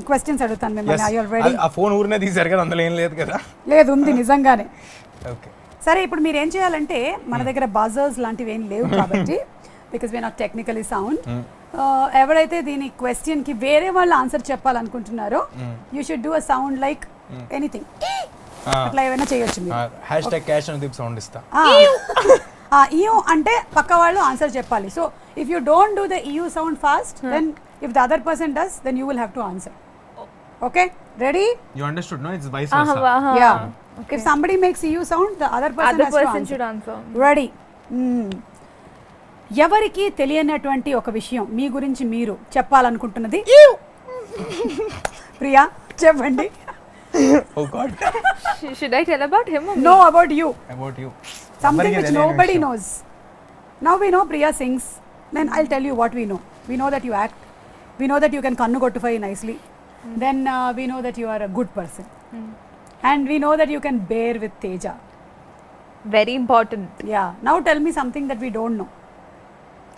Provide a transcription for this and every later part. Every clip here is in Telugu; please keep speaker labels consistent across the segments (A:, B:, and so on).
A: క్వశ్చన్స్ అడుగుతాను మిమ్మల్ని. I are ready?
B: ఆ ఫోన్ ఊరినే తీశారు కదా, అందులో ఏం లేదు కదా.
A: లేదు, ఉంది నిజంగానే.
B: ఓకే
A: సరే, ఇప్పుడు మీరు ఏం చేయాలంటే, మన దగ్గర బజర్స్ లాంటివి ఏం లేవు కాబట్టి because we not technically sound, ఎవరైతే దీని క్వశ్చన్ కి వేరే వాళ్ళు ఆన్సర్ చెప్పాలనుకుంటున్నారో you should do a sound like anything, అట్లా ఏమైనా చేయొచ్చు మీరు.
B: #cash అనుదీప్ సౌండ్ ఇస్తా.
A: ఇయూ అంటే పక్క వాళ్ళు ఆన్సర్ చెప్పాలి. So if you don't do the eww sound fast, then if the other person does, then you will have to answer. Okay, ready?
B: You understood no? It's vice versa.
A: Yeah, if somebody makes eu sound, the other person
C: should answer.
A: Ready? ఎవరికి తెలియనటువంటి ఒక విషయం మీ గురించి మీరు చెప్పాలనుకుంటున్నది. ప్రియా చెప్పండి.
B: Oh God.
C: Should I tell about him or me?
A: No, about you.
B: About you.
A: Something which nobody knows. Now we know Priya sings. Then I'll tell you what we know. We know that you act. We know that you can kannu kottify nicely. Then we know that you are a good person. And we know that you can bear with Teja.
C: Very important.
A: Yeah. Now tell me something that we don't know.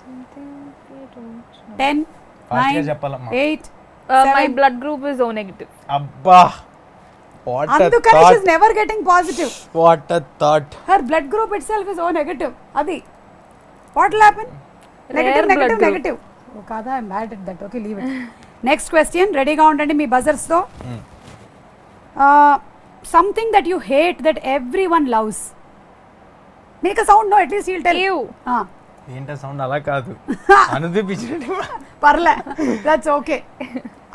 C: Something we don't know.
A: 10,
B: Fast ga
A: 9,
B: cheppalama.
A: 8,
C: My
A: 7.
C: blood group is O negative.
B: అబ్బా, what a
A: Andukani
B: thought.
A: she's never getting positive.
B: What a thought.
A: Her blood group itself is O negative. Adi. What will happen? Negative,
C: Rare blood
A: negative,
C: group.
A: negative. Oh, kada, I'm bad at that. Okay, leave it. Next question. Ready ga undandi me buzzers తో. Something that you hate that everyone loves. Make a sound, no? At least he'll tell.
C: Ew.
B: ఏంట సౌండ్ అలా కాదు, అనుదీప్ ఇచ్చినట్టు.
A: పర్లే, దట్స్ ఓకే.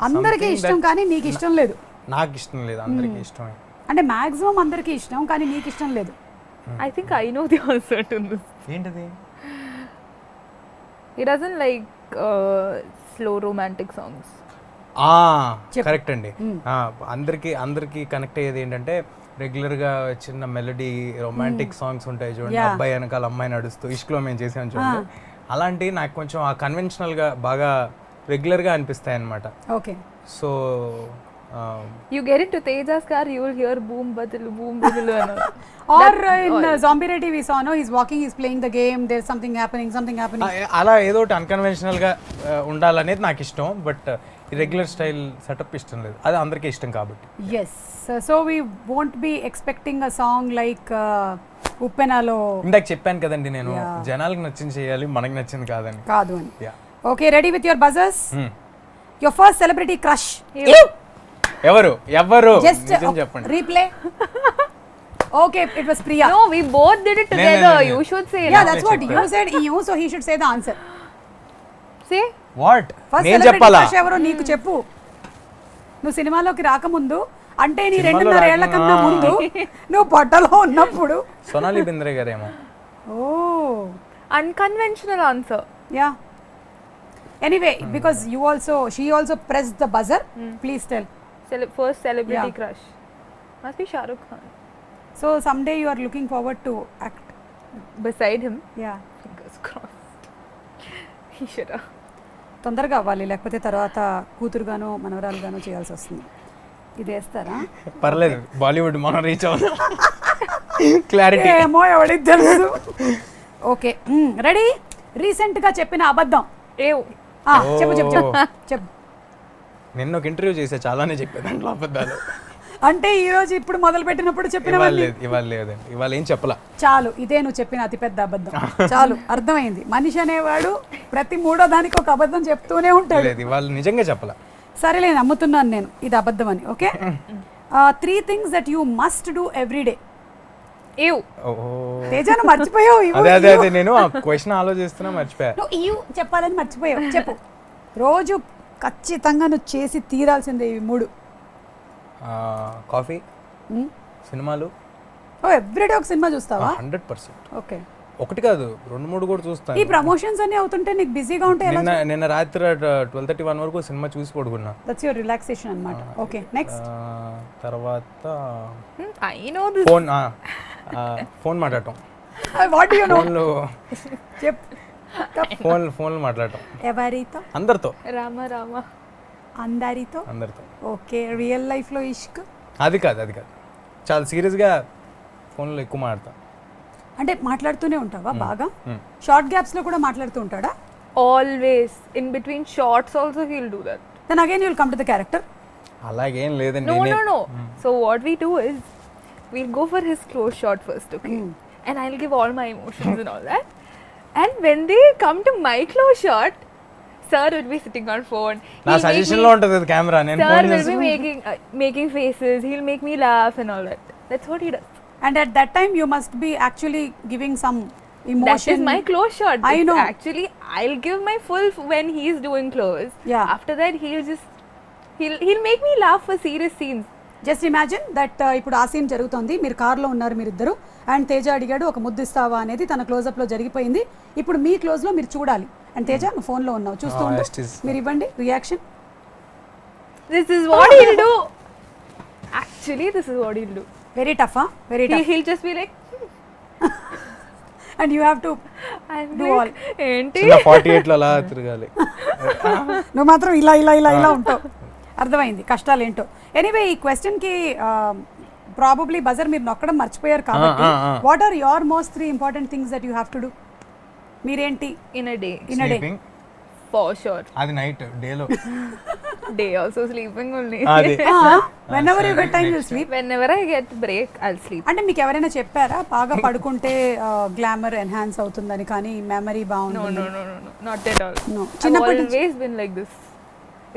A: అందరికీ
B: Something
A: ఇష్టం కానీ నీకు ఇష్టం లేదు.
B: నాకు ఇష్టం లేదు, అందరికి ఇష్టమే.
A: అంటే మాక్సిమం అందరికీ ఇష్టం కానీ నీకు ఇష్టం లేదు.
C: I think I know the answer to this.
B: ఏంటది?
C: He doesn't like slow romantic songs.
B: Correct అండి. అందరికి కనెక్ట్ అయ్యేది ఏంటంటే, రెగ్యులర్ గా చిన్న మెలడీ రొమాంటిక్ సాంగ్స్ ఉంటాయి చూడండి, అబ్బాయి వెనకాల అమ్మాయి నడుస్తూ ఇష్క్లో మేము చేసాం చూడండి, అలాంటి నాకు కొంచెం ఆ కన్వెన్షనల్ గా బాగా రెగ్యులర్ గా అనిపిస్తాయి అన్నమాట.
A: Okay.
B: So
C: You get into Teja's car, you will hear boom badilu and all.
A: Or in Zombie Ready we saw, no, he's walking, he's playing the game, there's something happening.
B: అలా ఏదో ఒకటి అన్కన్వెన్షనల్ గా ఉండాలనేది నాకు ఇష్టం, బట్ రెగ్యులర్ స్టైల్ సెటప్ ఇష్టం లేదు. అది అందరికీ ఇష్టం కాబట్టి.
A: Yes. So we won't be expecting a song like Uppenalo.
B: ఇందాక చెప్పాను కదండి నేను, జనాలకు నచ్చింది చేయాలి, మనకి నచ్చింది కాదని.
A: కాదు అని.
B: Yeah.
A: Okay, ready with your buzzers? Your first celebrity crush.
B: ఎవరు
A: Just
B: నిజం చెప్పండి.
A: replay. Okay, it was Priya.
C: No, we both did it together. You should say.
A: Yeah, that's what you said. You, so he should say the answer.
C: Say.
B: What
A: first
B: నేను
A: సెలబ్రిటీ
B: చెప్పాలా?
A: క్రష్ ఎవరో నీకు చెప్పు. నువ్వు సినిమాలోకి రాకముందు, అంటే నీ
B: సినిమాలో
A: 2.5 ఏళ్ల కన్నా ముందు, నువ్వు పొట్టలో ఉన్నప్పుడు.
B: సోనాలి బింద్రే గారేమో.
A: ఓ,
C: Unconventional answer.
A: Yeah. Anyway, because she also pressed the buzzer. Please tell.
C: First celebrity
A: Yeah.
C: crush. Must be Shah Rukh Khan.
A: So someday you are looking forward to act.
C: Beside him.
A: Yeah.
C: Fingers crossed. He should have.
A: తొందరగా అవ్వాలి, లేకపోతే తర్వాత కూతురుగానో మనవరాలుగానో చేయాల్సి వస్తుంది. ఇది వేస్తారా?
B: పర్లేదు, బాలీవుడ్ మనం రీచ్ అవుదాం. క్లారిటీ
A: ఏమో ఎవడికి తెలుసు. Okay, ready? రీసెంట్ గా చెప్పిన అబద్ధం.
C: Ew.
A: చెప్పు.
B: నిన్న ఒక ఇంటర్వ్యూ చేసా, చాలానే చెప్పాను దాంట్లో అబద్ధాలు.
A: అంటే ఈ రోజు ఇప్పుడు మొదలు పెట్టినప్పుడు చెప్పిన
B: ఇవాళ లేదండి, ఇవాళ ఏం చెప్పలా.
A: చాలు, ఇదే నువ్వు చెప్పిన అతిపెద్ద అబద్ధం. చాలు, అర్థమైంది. మనిషి అనేవాడు ప్రతి 3వ దానికి ఒక అబద్ధం చెప్తూనే ఉంటాడు.
B: లేదు, ఇవాళ నిజంగా చెప్పలా.
A: సరేలే, నమ్ముతున్నాను నేను ఇది అబద్ధం అని. Okay. 3 things that you must do every day.
C: Ew.
A: తేజాను మర్చిపోయావు.
B: అదే నేను ఆ క్వశ్చన్ ఆలోచిస్తున్నా, మర్చిపోయా.
A: నువ్వు చెప్పాలని మర్చిపోయావు. చెప్పు. రోజు ఖచ్చితంగా నువ్వు చేసి తీరాల్సిందే ఇవి 3.
B: కాఫీ, సినిమాలు.
A: ఎవ్రీడే ఒక సినిమా చూస్తావా?
B: 100%.
A: ఓకే.
B: ఒకటి కాదు, 2-3 కూడా చూస్తాను.
A: ఈ ప్రమోషన్స్ అన్ని అవుతుంటే నీకు బిజీగా ఉంటే ఎలా?
B: నిన్న రాత్రి 12:31 వరకు సినిమా చూసి పడుకున్నా.
A: దట్స్ యువర్ రిలాక్సేషన్ అన్నమాట. Okay, next.
B: తర్వాత
C: I know this.
B: ఫోన్ మాట్లాడటం.
A: What do you know?
B: ఫోన్లు మాట్లాడటం.
A: ఎవరితో?
B: అందరితో.
C: Rama.
A: అందరితో. ఓకే. రియల్ లైఫ్ లో ఇష్క్?
B: అది కాదు, చాలా సీరియస్గా ఫోన్లో ఎక్కువ మాట్లాడతా.
A: అంటే మాట్లాడుతూనే ఉంటావా బాగా? షార్ట్ గ్యాప్స్ లో కూడా మాట్లాడుతూ ఉంటాడా?
C: Always. In between shots also he'll do that.
A: Then again you'll come to the character.
B: అలాగేం లేదండి.
C: No. So what we do is we'll go for his close shot first, okay? And I'll give all my emotions and all that. And when they come to my close shot, sir will be sitting on phone.
B: నా సజెషన్ లో ఉంటది అది కెమెరా. నేను
C: Sir
B: phone
C: will be making faces. He'll make me laugh and all that. That's what he does.
A: And at that time you must be actually giving some emotion.
C: That is my close shot.
A: I know.
C: Actually, I'll give my full when he's doing close.
A: Yeah.
C: After that, he'll make me laugh for serious scenes.
A: Just imagine that ఇప్పుడు ఆ సీన్ జరుగుతోంది, మీరు కార్లో ఉన్నారు మీరిద్దరు, అండ్ తేజ అడిగాడు ఒక ముద్దు ఇస్తావా అనేది, తన క్లోజప్ లో జరిగిపోయింది. ఇప్పుడు మీ క్లోజ్ లో మీరు చూడాలి, అండ్ తేజ నువ్వు ఫోన్ లో ఉన్నావు చూస్తూ ఉండు, మీరు ఇవ్వండి reaction.
C: This is what he'll do. Actually, this is what he'll do.
A: Very tough, very tough.
C: He'll just be like,
A: and you have to
C: I'm
A: Do
C: like,
A: all.
C: ఏంటి?
B: 48 లో అలా తిరగాలి.
A: నువ్వు మాత్రం ఇలా ఇలా ఇలా ఇలా ఉంటావు. అర్థమైంది కష్టాలు ఏంటో. ఎనీవే ఈ క్వశ్చన్కి ప్రాబబ్లీ బజర్ మీరు నొక్కడం మర్చిపోయారు కాబట్టి what are your most 3 important things that you have to do? మీరేంటి
C: In a day.
A: In a day?
B: Sleeping.
C: For sure.
B: అది నైట్, డేలో.
C: Day also sleeping only.
B: అది
A: whenever you get time you sleep.
C: Whenever I get break, I'll sleep.
A: అంటే మీకు ఎవరైనా చెప్పారా బాగా పడుకుంటే గ్లామర్ ఎన్హాన్స్ అవుతుందని, కానీ మెమరీ బాగుంటుంది?
C: No. Not at all.
A: No.
C: I've
A: చిన్నప్పటి నుంచి
C: always been like this.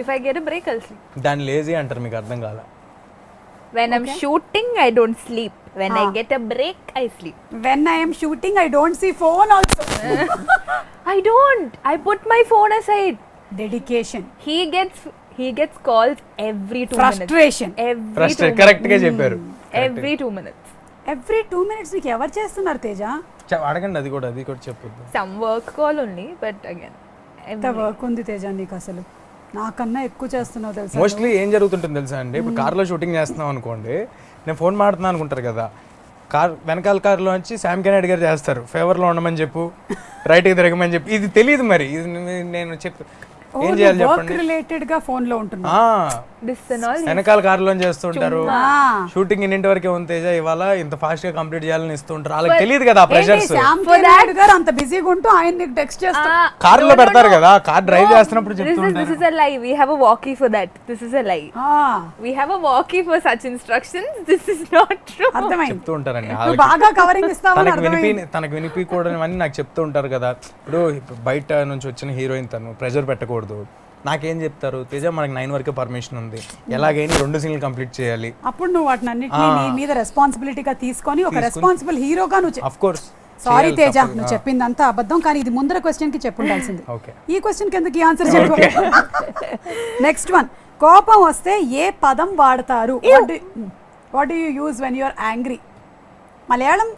C: If I get a break, I'll sleep.
B: దాన్ని లేజీ అంటారు, మీకు అర్థం కాల.
C: When I'm shooting, I don't sleep. When I get a break, I sleep.
A: When I am shooting I don't see phone also.
C: I don't. I put my phone aside.
A: Dedication,
C: He gets calls every 2 minutes.
A: Frustration.
C: Every 2
B: frustrate
C: minutes.
B: Correct గా చెప్పారు.
C: Every 2 minutes.
A: ఎవ్రీ 2 minutes నీకు ఎవరు చేస్తున్నారు తేజ?
B: అడగండి, అది కూడా చెప్పొద్దు.
C: Some work call only, but again.
A: ఎంత వర్క్ ఉంది తేజ నీకు, అసలు నాకన్నా ఎక్కువ చేస్తున్నావు తెలుసా.
B: మోస్ట్లీ ఏం జరుగుతుంటుంది తెలుసా అండి, ఇప్పుడు కార్లో షూటింగ్ చేస్తున్నాం అనుకోండి, నేను ఫోన్ మాడుతున్నాను అనుకుంటారు కదా, వెనకాల కార్లో వచ్చి శామ్ కెనెడీ గారు చేస్తారు, ఫేవర్లో ఉండమని చెప్పు, రైట్కి తిరగమని చెప్పి. ఇది తెలియదు మరి, ఇది నేను చెప్పు ఏం చేయాలి చెప్పండి.
A: రిలేటెడ్ గా ఫోన్ లో ఉంటున్నా.
C: This and all.
B: వెనకాల కార్లో చేస్తుంటారు, షూటింగ్ ఇన్నింటి వరకే ఉంది తేజ, ఇవాళ ఇంత ఫాస్ట్ గా కంప్లీట్ చేయాలని ఇస్తుంటారు. వాళ్ళకి తెలియదు కదా ఆ ప్రెషర్స్.
A: గారు అంత బిజీగా ఉంటూ ఆయన నీకు టెక్స్ట్ చేస్తారు.
B: కార్లో పెడతారు కదా, కార్ డ్రైవ్ చేస్తున్నప్పుడు
C: This is a lie. We have a walkie for that. This is a lie. We have a walkie for such instructions. This is not true.
A: అర్థమైంది,
B: చెప్తూ ఉంటారండి.
A: నువ్వు బాగా కవరింగ్ ఇస్తావని
B: తనకు వినిపించకూడని నాకు చెప్తూ ఉంటారు కదా. ఇప్పుడు బయట నుంచి వచ్చిన హీరోయిన్ తను ప్రెషర్ పెట్టకూడదు. నాకేం చెప్తారు, తేజ మనకి 9 వరకే పర్మిషన్ ఉంది, ఎలాగైనా 2 సీన్లు కంప్లీట్ చేయాలి.
A: అప్పుడు నువ్వు వాటిని అన్నిటినీ నీ మీద రెస్పాన్సిబిలిటీగా తీసుకొని ఒక రెస్పాన్సిబుల్ హీరోగా నువ్వు
B: ఆఫ్ కోర్స్.
A: సారీ తేజ, నువ్వు చెప్పిందంతా అబద్ధం, కానీ ఇది ముందర క్వశ్చన్ కి చెప్పుండాల్సింది.
B: ఓకే,
A: ఈ క్వశ్చన్ కి ఎందుకు ఈ ఆన్సర్ చెప్పు. నెక్స్ట్ వన్, కోపం వస్తే ఏ పదం వాడతారు? What do you use when you are angry? Malayalam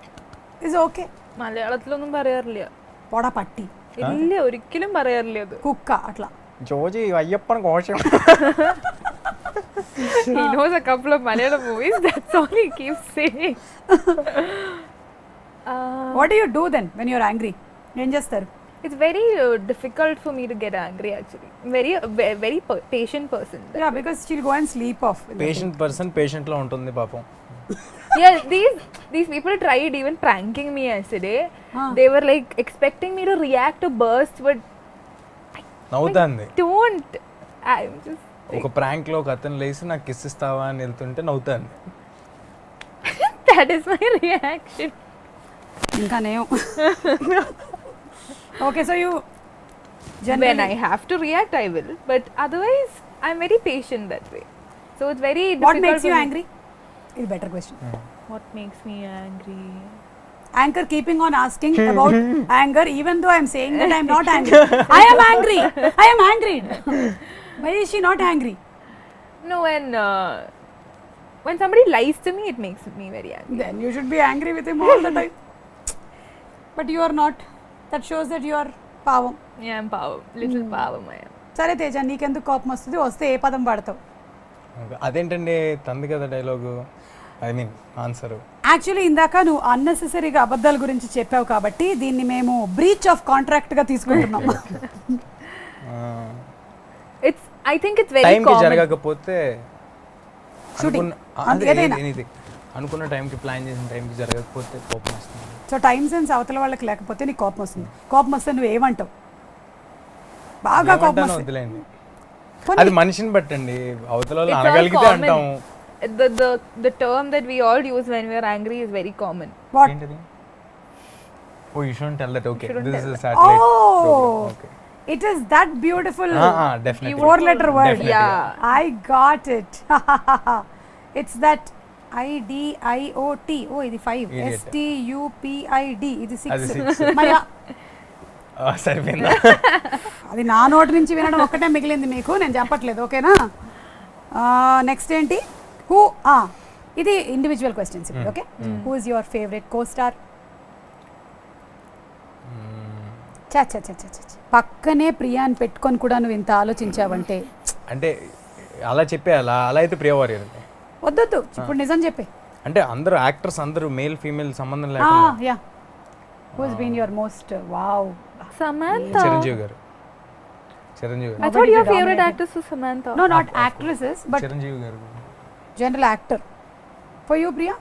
A: is okay.
C: മലയാളത്തിലൊന്നും പറയാറില്ല.
A: പൊട പട്ടി
C: ഇല്ല, ഒരിക്കലും പറയാറില്ല അത്.
A: കുക്ക അట్లా.
B: ജോജി അയ്യപ്പൻ കോശം.
C: He knows a couple of Malayalam movies. That's all he keeps saying.
A: What do you do then when you are angry? ఏం చేస్తారు?
C: It's very difficult for me to get angry actually. Very patient person.
A: Yeah, because she'll go and sleep off.
B: Patient person patient లో ఉంటుంది పాపం.
C: Yeah, these people tried even pranking me yesterday. They were like expecting me to react to burst, but
B: నవ్వుతాంది.
C: don't. I'm just
B: ఒక ప్రాంక్ లో ఒక అతను లేసి నాకు కిస్ ఇస్తావా అని వెళ్తుంటే నవ్వుతాంది.
C: that is my reaction.
A: ఇంకా నేను. Okay, so you
C: generally, when I have to react I will, but otherwise I'm very patient that way. So it's very difficult.
A: What makes you angry? Is a better question.
C: What makes me angry?
A: Anchor keeping on asking about anger even though I'm saying that I'm not angry. I am angry. I am angry. Why is she not angry?
C: No, when somebody lies to me it makes me very angry.
A: Then you should be angry with him all the time. But you are not. That shows that you are pavam.
C: Yeah, I'm pavam. Little pavam I am.
A: సరే తేజ, నీకెందుకు కోపం వస్తుంది? వస్తే ఏ పదం వాడతావు?
B: అదేంటండి తంది కదా dialogue, I mean answer.
A: Actually ఇందాక నువ్వు అన్నెసెసరీగా అబద్ధాల గురించి చెప్పావు కాబట్టి దీన్ని మేము బ్రీచ్ ఆఫ్ కాంట్రాక్ట్ గా తీసుకుంటున్నాం.
C: I think it's very
B: time కి
C: common.
B: జరగకపోతే
A: షూటింగ్
B: అనుకున్న టైంకి ప్లాన్ చేసిన టైంకి జరగకపోతే కోపం వస్తుంది.
A: సో టైం సెన్స్ అవతల వాళ్ళకి లేకపోతే నీకు కోపం వస్తుంది. కోపం వస్తే నువ్వు ఏమంటావు? బాగా కోపం వస్తుంది.
B: వదిలేండి. అది మనిషిని బట్టండి, అవతల వాళ్ళు
C: It's all
B: అనగలిగితే
C: common.
B: అంటాం.
C: The term that we all use when we are angry is very common.
A: What
B: ఏంటిది? Oh you shouldn't tell that. Okay,
C: Shouldn't
B: this is
C: tell
B: a satellite
A: Oh.
B: program. Okay.
A: It is that beautiful
B: Definitely.
A: 4-letter word.
B: Definitely.
C: Yeah.
A: I got it. It's that IDIOT. Oh, ఇది 5.
B: Idiot.
A: STUPID. ఇది
B: అది
A: 6.
B: six.
A: మరి
B: సరిపోయిందా?
A: అది నా నోటి నుంచి వినడం ఒక్కటే మిగిలింది మీకు, నేను చెప్పట్లేదు, ఓకేనా? నెక్స్ట్ ఏంటి? హూ ఇది ఇండివిజువల్ క్వశ్చన్స్ ఇప్పుడు, okay? Who is your favourite co star? చా చా చా చా చా. పక్కనే ప్రియాని పెట్టుకొని కూడా నువ్వు ఇంత ఆలోచించావంటే
B: అంటే అలా చెప్పేయాలా? అలా అయితే ప్రియవారి అండి.
A: వద్దొద్దు, ఇప్పుడు నిజం చెప్పే.
B: అంటే అందరూ యాక్టర్స్ అందరూ మేల్ ఫీమేల్ సంబంధం లేకుండా.
A: Yeah, who is been your most wow?
C: Samantha.
B: Chiranjeevi garu. Chiranjeevi
C: I
B: గారు.
C: thought your
A: Nobody
C: favorite
A: dominated.
C: actress was Samantha.
A: No, not actresses, but
B: Chiranjeevi గారు.
A: general actor. For you, Priya,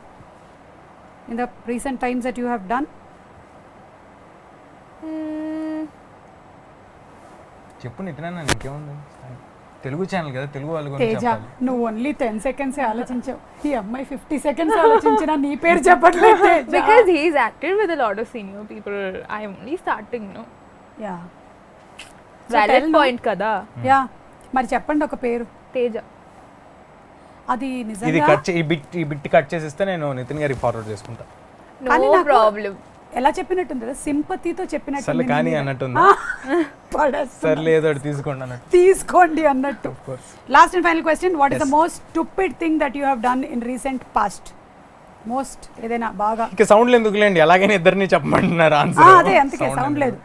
A: in the recent times that you have done?
B: చెప్పు నితినా, ఇంకేముంది? తెలుగు ఛానల్ కదా, తెలుగు వాళ్ళ గురించి
A: తేజ,
B: చెప్పాలి.
A: నువ్వు ఓన్లీ 10 seconds ఆలోచించావు. ఈ అమ్మాయి 50 seconds ఆలోచించినా నీ పేరు చెప్పట్లేదు Teja.
C: Because he's acted with a lot of senior people. I'm only starting, no?
A: Yeah. So
C: Valid
A: tell no.
C: point kada.
A: Yeah. మరి చెప్పండి ఒక పేరు.
C: Teja.
A: అది
B: ఇది
A: నిజంగా
B: కట్ ఈ బిట్ కట్ చేసిస్తే నేను నితిన్ గారికి ఫార్వర్డ్ చేసుకుంటా.
A: కానీ
C: No
A: నాకు-
C: problem.
A: ఎలా చెప్పినట్టుంది కదా, సింపతితో
B: సర్లే
A: చెప్పినట్టు
B: కానీ అన్నట్టుందా? సర్లే ఏదో ఒకటి తీసుకోండి అన్నట్టు.
A: తీసుకోండి అన్నట్టు.
B: Of course.
A: Last and final question, what is the
B: Yes.
A: Most stupid thing that you have done in recent past? Most ఏదైనా బాగా
B: ఇక సౌండ్లు ఎందుకులేండి, ఎలాగైనా ఇద్దరిని చెప్పమంటున్నారు ఆన్సర్.
A: అదే అందుకే సౌండ్ లేదు.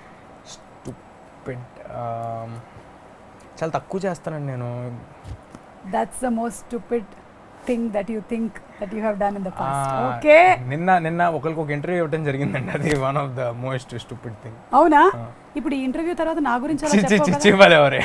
B: చాలా తక్కువ చేస్తానండి నేను.
A: That's the most stupid thing that you think that you have done in the past.
B: ఆ,
A: ఓకే,
B: నిన్న ఒకరికి ఒక ఇంటర్వ్యూ ఇవ్వడం జరిగిందండి, అది one of the most stupid thing.
A: అవునా? ఇప్పుడు ఈ ఇంటర్వ్యూ తర్వాత నా గురించి అలా చెప్పావు కదా?
B: చిచ్చి ఎవరే